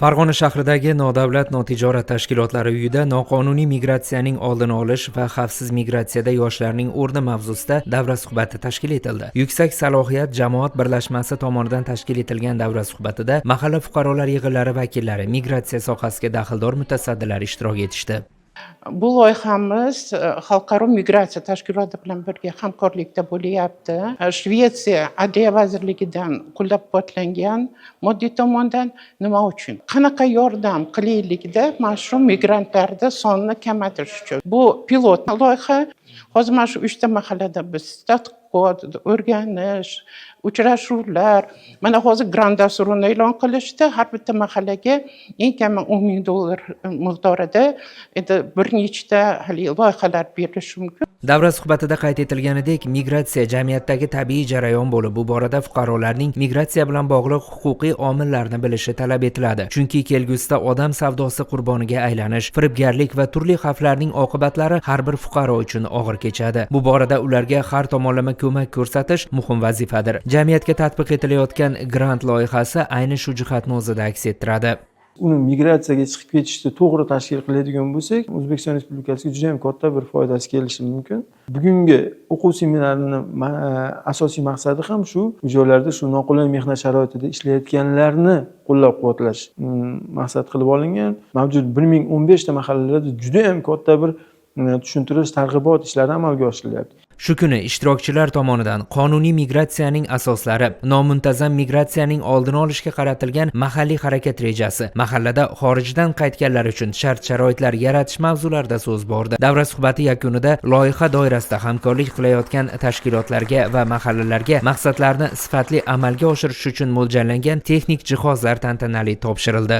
Farg'ona shahridagi nodavlat notijorat tashkilotlari uyida noqonuniy migratsiyaning oldini olish va xavfsiz migratsiyada yoshlarning o'rni mavzusida davra suhbati tashkil etildi. Yuksak salohiyat jamoat birlashmasi tomonidan tashkil etilgan davra suhbatida mahalla fuqarolar yig'inlari vakillari, migratsiya sohasiga daxldor mutasaddilar ishtirok etishdi. Bu loyihamiz xalqaro migratsiya tashkiloti bilan birga hamkorlikda bo'lyapti. Shvetsiya Adliya vazirligidan qo'llab-quvvatlangan moddiy tomondan nima uchun? Qanaqa yordam qilaylikda mana shu migrantlarni sonini kamaytirish uchun. Bu pilot loyiha. Hozir mana shu 3 ta mahallada biz tadqiqot, o'rganish, uchrashuvlar, mana hozir grant dasturini e'lon qilishdi. Har bitta mahallaga eng kam $10,000 miqdorida bir nechta loyihalar berilishi mumkin. Davra suhbatida qayd etilganidek, migratsiya jamiyatdagi tabiiy jarayon bo'lib, bu borada fuqarolarning migratsiya bilan bog'liq huquqiy omillarni bilishi talab etiladi. Chunki kelgusida odam savdosi qurboniga aylanish, firibgarlik va turli xavflarning oqibatlari har bir fuqaro uchun og'ir kechadi. Bu borada ularga har tomonlama ko'mak ko'rsatish muhim vazifadir. Jamiyatga tatbiq etilayotgan grant loyihasi ayni shu jihatni o'zida aks ettiradi. Uni migratsiyaga chiqib ketishni to'g'ri tashkil qiladigan bo'lsak, O'zbekiston Respublikasiga juda ham katta bir foydasi kelishi mumkin. Bugungi o'quv seminarining asosiy maqsadi ham shu, joylarda shu noqulay mehnat sharoitida ishlayotganlarni qo'llab-quvvatlash maqsad qilib olingan. Mavjud 1015 ta mahallalarda juda ham katta bir tushuntirish, targ'ibot ishlari amalga oshirilyapti. Shu kuni ishtirokchilar tomonidan qonuniy migratsiyaning asoslari, nomuntazam migratsiyaning oldini olishga qaratilgan mahalliy harakat rejasi, mahallada xorijdan qaytganlar uchun shart-sharoitlar yaratish mavzularida so'z bordi. Davra suhbati yakunida loyiha doirasida hamkorlik qilayotgan tashkilotlarga va mahallalarga maqsadlarni sifatli amalga oshirish uchun mo'ljallangan texnik jihozlar tantanali topshirildi.